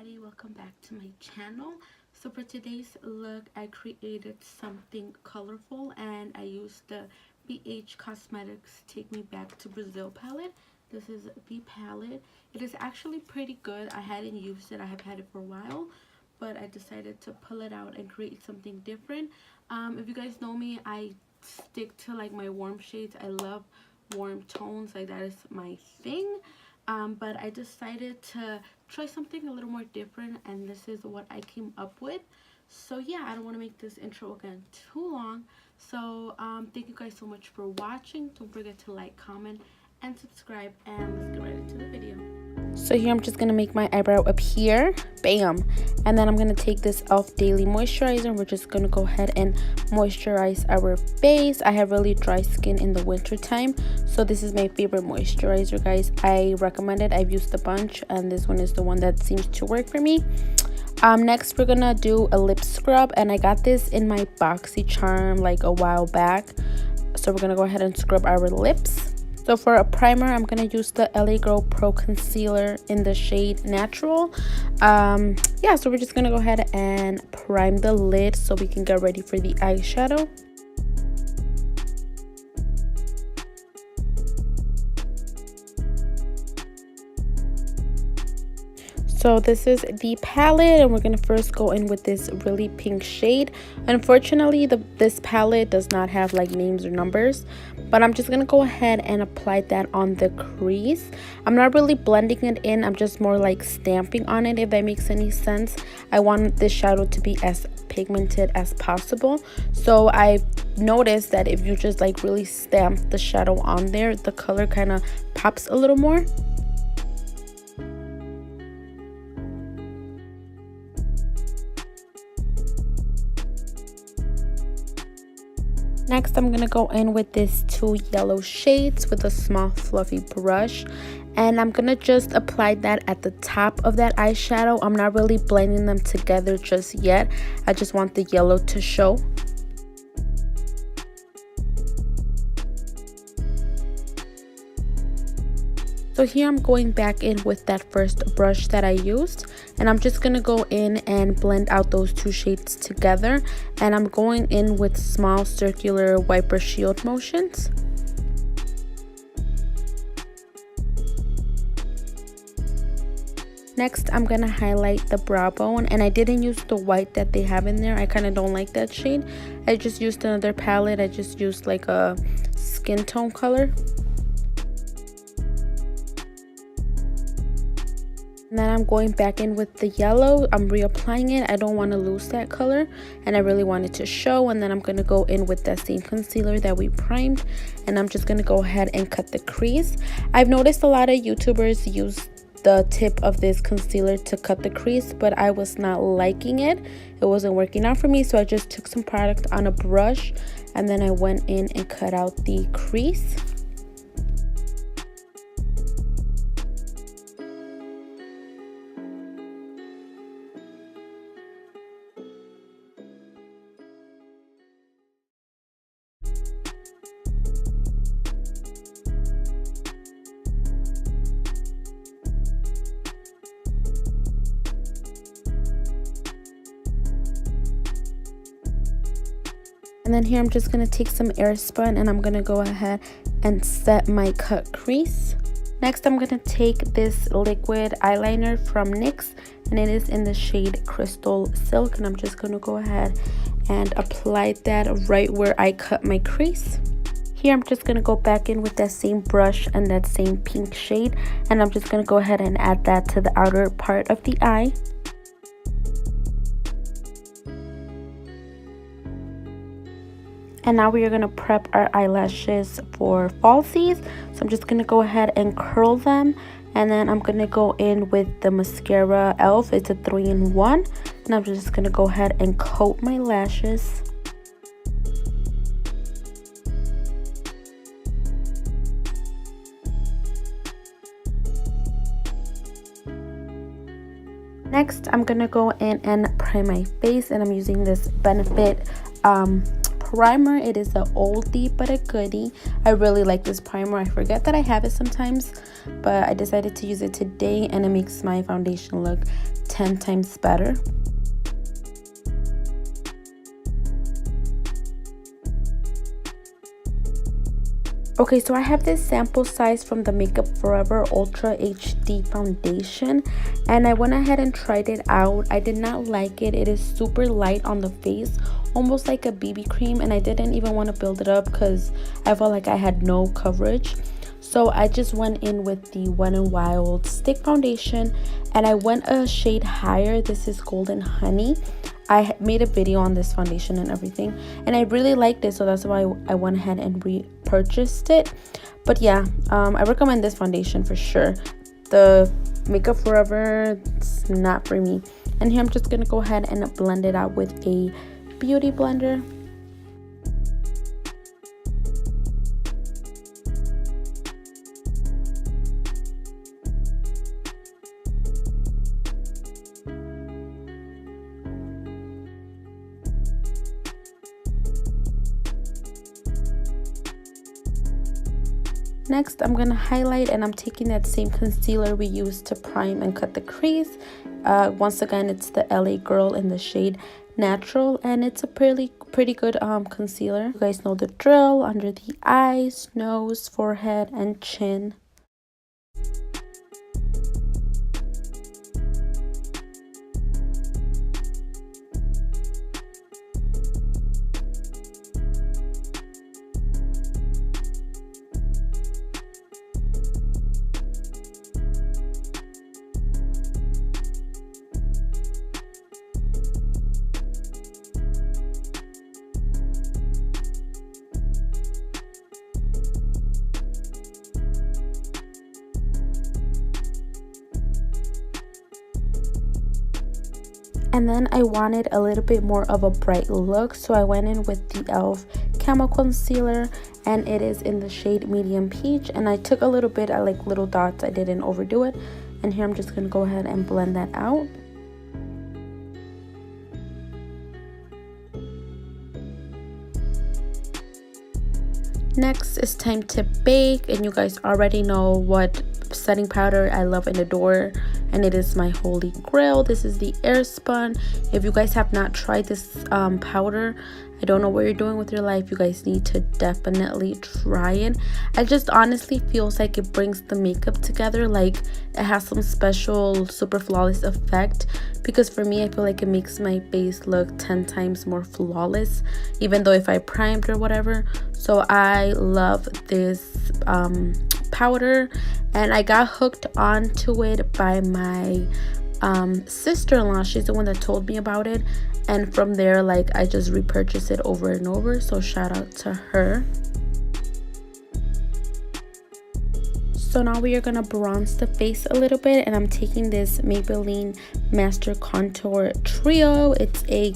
everybody, welcome back to my channel. So for today's look, I created something colorful and I used the BH Cosmetics Take Me Back to Brazil palette. This is the palette. It is actually pretty good. I hadn't used it, I have had it for a while, but I decided to pull it out and create something different. If you guys know me, I stick to like my warm shades. I love warm tones, like that is my thing. But I decided to try something a little more different, and this is what I came up with. So yeah, I don't want to make this intro again too long. So thank you guys so much for watching. Don't forget to like, comment, and subscribe, and let's get right into the video. So here I'm just going to make my eyebrow up here, bam, and then I'm going to take this e.l.f. Daily Moisturizer and we're just going to go ahead and moisturize our face. I have really dry skin in the winter time, so this is my favorite moisturizer, guys. I recommend it. I've used a bunch and this one is the one that seems to work for me. Next we're gonna do a lip scrub, and I got this in my BoxyCharm like a while back, so we're gonna go ahead and scrub our lips. So for a primer, I'm going to use the LA Girl Pro Concealer in the shade Natural. Yeah, so we're just going to go ahead and prime the lid so we can get ready for the eyeshadow. So this is the palette, and we're going to first go in with this really pink shade. Unfortunately, this palette does not have like names or numbers, but I'm just going to go ahead and apply that on the crease. I'm not really blending it in, I'm just more like stamping on it, if that makes any sense. I want this shadow to be as pigmented as possible, so I noticed that if you just like really stamp the shadow on there, the color kind of pops a little more. Next, I'm going to go in with these two yellow shades with a small fluffy brush. And I'm going to just apply that at the top of that eyeshadow. I'm not really blending them together just yet. I just want the yellow to show. So here I'm going back in with that first brush that I used, and I'm just going to go in and blend out those two shades together, and I'm going in with small circular wiper shield motions. Next, I'm going to highlight the brow bone, and I didn't use the white that they have in there. I kind of don't like that shade. I just used another palette. I just used like a skin tone color. And then I'm going back in with the yellow. I'm reapplying it. I don't want to lose that color, and I really want it to show. And then I'm going to go in with that same concealer that we primed, and I'm just going to go ahead and cut the crease. I've noticed a lot of YouTubers use the tip of this concealer to cut the crease, but I was not liking it. It wasn't working out for me, so I just took some product on a brush, and then I went in and cut out the crease. And then here I'm just going to take some Airspun and I'm going to go ahead and set my cut crease. Next, I'm going to take this liquid eyeliner from NYX, and it is in the shade Crystal Silk, and I'm just going to go ahead and apply that right where I cut my crease. Here I'm just going to go back in with that same brush and that same pink shade, and I'm just going to go ahead and add that to the outer part of the eye. And now we are going to prep our eyelashes for falsies. So I'm just going to go ahead and curl them. And then I'm going to go in with the mascara e.l.f. It's a 3-in-1. And I'm just going to go ahead and coat my lashes. Next, I'm going to go in and prime my face. And I'm using this Benefit primer. It is the oldie but a goodie. I really like this primer. I forget that I have it sometimes, but I decided to use it today, and it makes my foundation look 10 times better. Okay, so I have this sample size from the Makeup Forever Ultra HD foundation, and I went ahead and tried it out. I did not like it. It is super light on the face, almost like a BB cream, and I didn't even want to build it up because I felt like I had no coverage. So I just went in with the Wet n Wild stick foundation, and I went a shade higher. This is Golden Honey. I made a video on this foundation and everything, and I really liked it, so that's why I went ahead and repurchased it. But yeah, I recommend this foundation for sure. The Makeup Forever, it's not for me. And here I'm just gonna go ahead and blend it out with a beauty blender. Next, I'm gonna highlight, and I'm taking that same concealer we used to prime and cut the crease. Once again, it's the LA Girl in the shade Natural, and it's a pretty good concealer. You guys know the drill: under the eyes, nose, forehead, and chin. And then I wanted a little bit more of a bright look, so I went in with the e.l.f. Camo Concealer, and it is in the shade Medium Peach. And I took a little bit, I like little dots, I didn't overdo it. And here I'm just going to go ahead and blend that out. Next, it's time to bake, and you guys already know what setting powder I love and adore, and it is my holy grail. This is the Airspun. If you guys have not tried this powder, I don't know what you're doing with your life. You guys need to definitely try it. I just honestly feels like it brings the makeup together, like it has some special super flawless effect, because for me, I feel like it makes my face look 10 times more flawless, even though if I primed or whatever. So I love this powder, and I got hooked onto it by my sister-in-law. She's the one that told me about it, and from there, like, I just repurchase it over and over, so shout out to her. So now we are gonna bronze the face a little bit, and I'm taking this Maybelline Master Contour Trio. It's a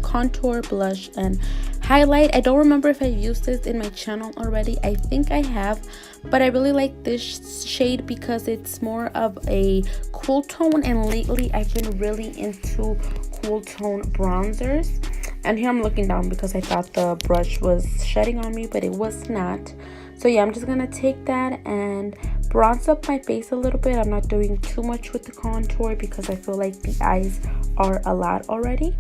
contour, blush, and highlight. I don't remember if I've used this in my channel already. I think I have, but I really like this shade because it's more of a cool tone, and lately I've been really into cool tone bronzers. And here I'm looking down because I thought the brush was shedding on me, but it was not. So yeah, I'm just gonna take that and bronze up my face a little bit. I'm not doing too much with the contour because I feel like the eyes are a lot already.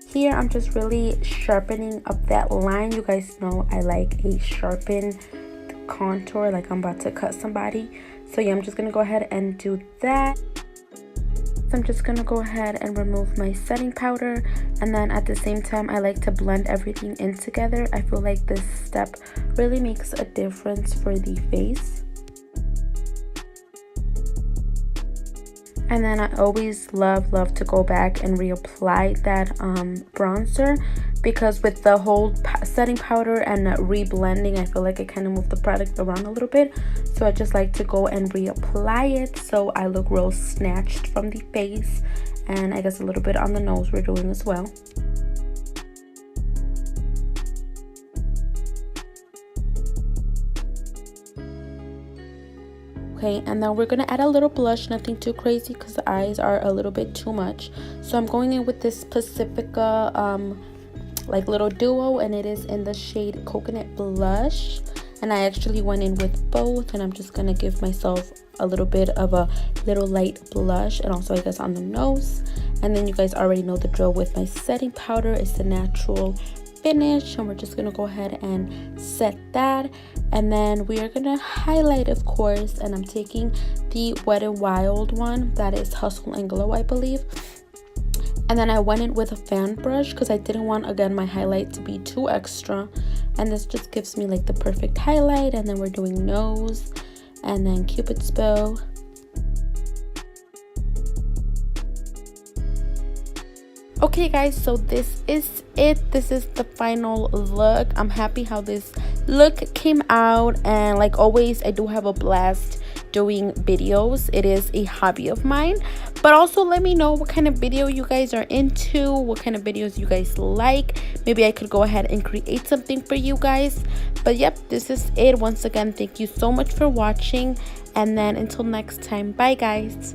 Here I'm just really sharpening up that line. You guys know I like a sharpened contour, like I'm about to cut somebody. So yeah, I'm just gonna go ahead and do that. So I'm just gonna go ahead and remove my setting powder, and then at the same time I like to blend everything in together. I feel like this step really makes a difference for the face. And then I always love to go back and reapply that bronzer, because with the whole setting powder and reblending, I feel like I kind of move the product around a little bit. So I just like to go and reapply it so I look real snatched from the face, and I guess a little bit on the nose we're doing as well. Okay, and then we're gonna add a little blush, nothing too crazy because the eyes are a little bit too much. So I'm going in with this Pacifica like little duo, and it is in the shade Coconut Blush. And I actually went in with both, and I'm just gonna give myself a little bit of a little light blush, and also I guess on the nose. And then you guys already know the drill with my setting powder. It's the natural finish, and we're just gonna go ahead and set that. And then we are gonna highlight, of course, and I'm taking the Wet n Wild one, that is Hustle and Glow, I believe. And then I went in with a fan brush because I didn't want, again, my highlight to be too extra, and this just gives me like the perfect highlight. And then we're doing nose and then Cupid's bow. Okay guys, so this is it. This is the final look. I'm happy how this look came out, and like always, I do have a blast doing videos. It is a hobby of mine. But also let me know what kind of video you guys are into, what kind of videos you guys like. Maybe I could go ahead and create something for you guys. But yep, this is it. Once again, thank you so much for watching, and then until next time, bye guys.